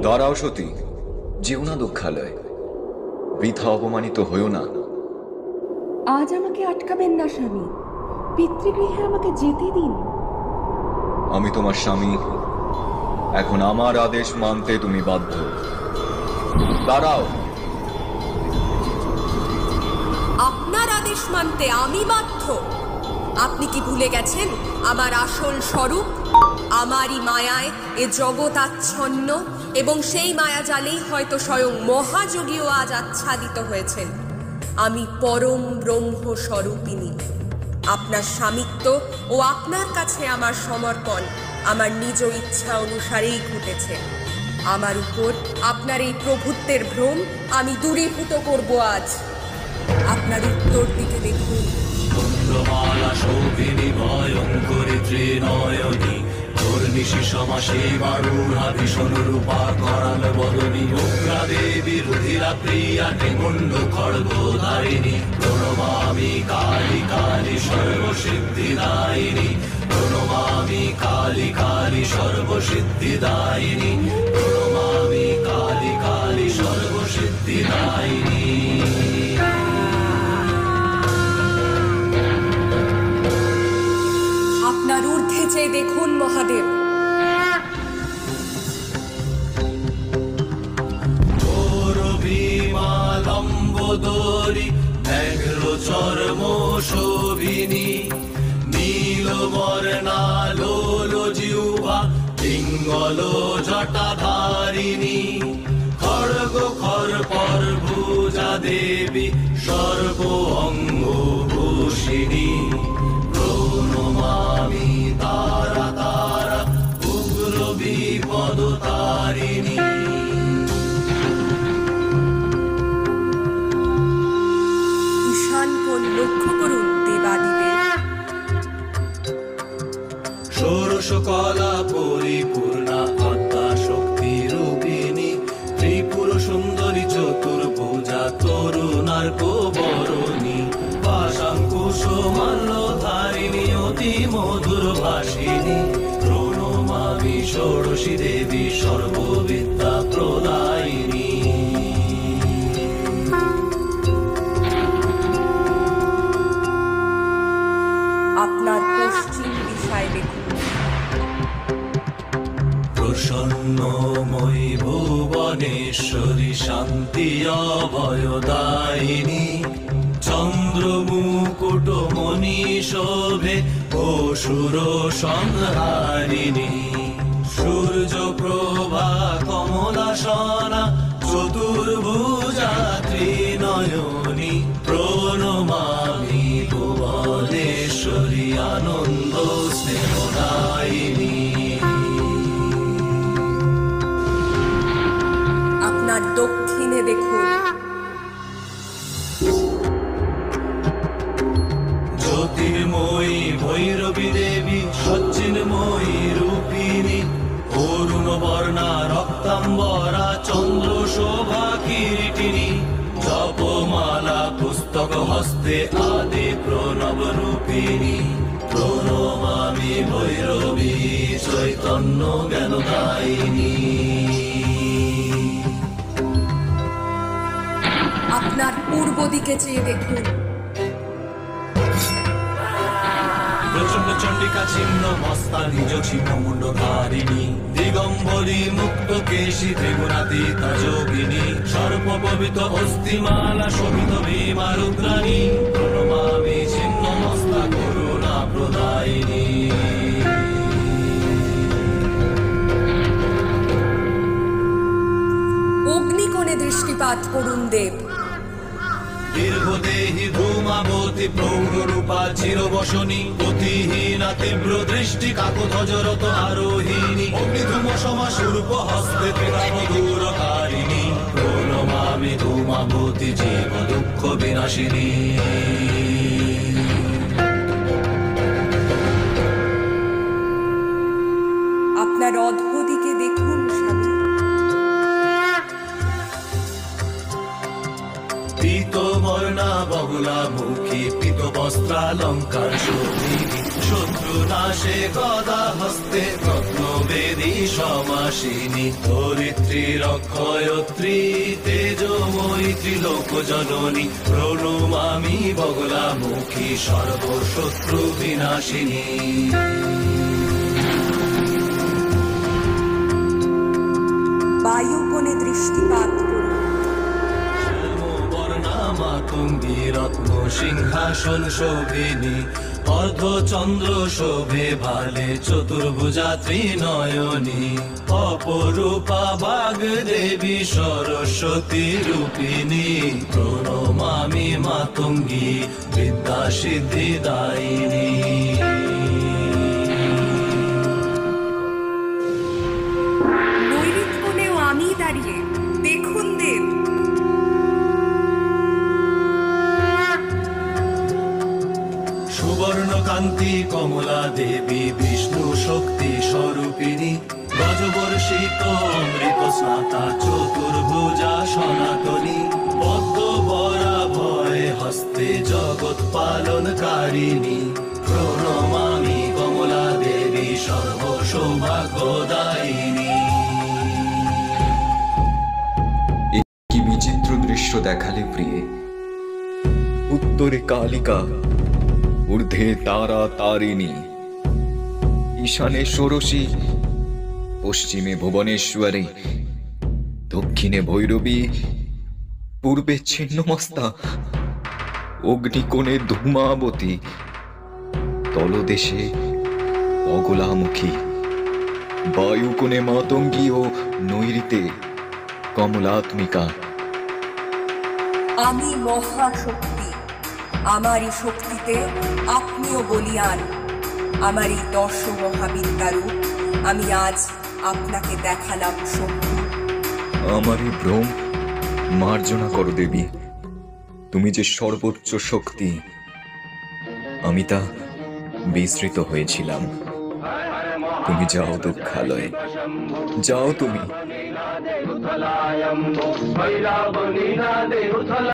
দাঁড়াও সতী, যেও না দুঃখালয়, বৃথা অপমানিত হইও না। আজ আমাকে আটকাবেন না স্বামী, পিতৃগৃহে আমাকে যেতে দিন। আমি তোমার স্বামী, এখন আমার আদেশ মানতে তুমি বাধ্য। দাঁড়াও। আপনার আদেশ মানতে আমি বাধ্য? আপনি কি ভুলে গেছেন আমার আসল স্বরূপ? আমারই মায়ায় এ জগৎ আচ্ছন্ন, এবং সেই মায়াজালেই হয়তো স্বয়ং মহাযোগীও আজ আচ্ছাদিত হয়েছেন। আমি পরম ব্রহ্ম স্বরূপিণী। আপনার স্বামিত্ব ও আপনার কাছে আমার সমর্পণ আমার নিজ ইচ্ছা অনুসারেই ঘটেছে। আমার উপর আপনার এই প্রভুত্বের ভ্রম আমি দূরীভূত করব আজ। আপনার উত্তর দিকে দেখুন। চন্দ্রমালা শোভিনী ভয়ঙ্করী ত্রিনয়নী, ধর্নিশি সমাসে বারুহা ভীষণ রূপা করাল বদনী, উগ্রা দেবী রুধিরা প্রিয়া ত্রিমুণ্ড খড়গধারিণী, প্রণমামি কালী কালী সর্বসিদ্ধিদায়িনী, প্রণমামি কালী কালী সর্বসিদ্ধিদায়িনী, প্রণমামি কালী কালী সর্বসিদ্ধিদায়িনী। আপনার ঊর্ধ্বে চেয়ে দেখুন মহাদেব। লম্বোদরী ব্যাঘ্র চর্ম শোভিনী, নীলবর্ণা লোল জিহ্বা পিঙ্গল জটাধারিণী, খড়গ খরপর ভুজা দেবী সর্ব অঙ্গ ভূষিণী, প্রণমামি তারা তারা উগ্র বিপদ তারিণী। ঈশান কোণ লক্ষ্য করুন দেবাদিদেব। ষোড়শ কলা পরিপূর্ণা আত্মা শক্তি রূপিণী, ত্রিপুর সুন্দরী চতুর্ভুজা তরুণার কোবরণী, পাশাঙ্কুশ মাল্যধারিণী অতি মধুর ভাষিণী, প্রণমামি ষোড়শী দেবী সর্ববিদ্যা প্রদায়িনী। আপনার পশ্চিম দিশায় দেখুন। প্রসন্নময়ী ভুবনেশ্বরী শান্তি অভয়দায়িনী, চন্দ্রমুকুট মণি শোভে অসুর সংহারিণী, সূর্য প্রভা কমলাসনা চতুর্ভুজা ত্রিনয়নী, প্রণমামি ভুবনেশ্বরী আনন্দ স্নেহদায়িনী। আপনার দক্ষিণে দেখুন। জ্যোতির্ময়ী ভৈরবী দেবী সচ্চিন্ময়ী রূপিণী, অরুণ বর্ণা রক্তাম্বরা চন্দ্র শোভা কিরীটিনী, জপমালা পুস্তক হস্তে আদি প্রণব রূপিণী, প্রণমামি ভৈরবী চৈতন্য জ্ঞানদায়িনী। আপনার পূর্ব দিকে চেয়ে দেখুন। প্রচন্ড চণ্ডিকা ছিন্ন মস্তা নিজ ছিন্ন মুন্ডধারিণী, দিগম্বরী মুক্ত কেশী ত্রিগুণাতীতা যোগিনী, সর্বপবিত অস্থিমালা শোভিত ভীমা রুদ্রাণী, প্রণমামি ছিন্ন মস্তা করুণা প্রদায়িনী। অগ্নিকোণে দৃষ্টিপাত করুন দেব। দীর্ঘদেহী ধূমাবতী প্রৌঢ়রূপা চিরবসনী, গতিহীনা তীব্র দৃষ্টি কাকধ্বজরত আরোহিণী, অগ্নিধূম সমাসূর্প হস্তে ত্রিকাবধূরকারিণী, প্রণমামি ধূমাবতী জীব দুঃখ বিনাশিনী। আপনার অধঃ দিকে দেখুন স্বামী। পীত বর্ণা বগুলা মুখী, পীত বস্ত্রালঙ্কার শোভিনী, শত্রু নাশে গদা হস্তে রত্নবেদী সমাসিনী ধরিত্রী রক্ষয়ত্রী তেজময়ী ত্রিলোক জননী প্রণমামি বগলামুখী সর্বশত্রু বিনাশিনী। বায়ুকোণে দৃষ্টিপাত করুন। শ্যামবর্ণা মাতঙ্গী রত্ন সিংহাসন শোভিনী অর্ধচন্দ্র শোভে ভালে চতুর্ভুজা ত্রিনয়নী অপরূপা বাগদেবী সরস্বতী রূপিণী প্রণমামি মাতঙ্গী বিদ্যা সিদ্ধিদায়িনী। নৈঋত কোণেও আমি দাঁড়িয়ে, দেখুন দেব। সুবর্ণকান্তি কমলা দেবী বিষ্ণু শক্তি স্বরূপিণী গজবর্ষিত অমৃত স্নাতা চতুর্ভুজা সনাতনী পদ্ম বরা ভয় হস্তে জগৎ পালনকারিণী প্রণমামি কমলা দেবী সর্বসৌভাগ্যদায়িনী। কি বিচিত্র দৃশ্য দেখালে প্রিয়ে। উত্তরে কালিকা, ঊর্ধ্বে তারা তারিণী, ঈশানে ষোড়শী, পশ্চিমে ভুবনেশ্বরী, দক্ষিণে ভৈরবী, পূর্বে ছিন্নমস্তা, অগ্নিকোণে ধূমাবতী, তলদেশে অগলামুখী, বায়ুকোণে মাতঙ্গী ও নৈঋতে কমলাত্মিকা। আমি মহাশক্তি, আমারই শক্তিতে আপনিও বলিয়ান। আমার এই দশ মহাবিদ্যারূপ আমি আজ আপনাকে দেখালাম শক্তি। আমার এই ভ্রম মার্জনা করো দেবী। তুমি যে সর্বোচ্চ শক্তি, আমি তা বিস্মৃত হয়েছিলাম। তুমি যাও দুঃখালয়ে, যাও তুমি।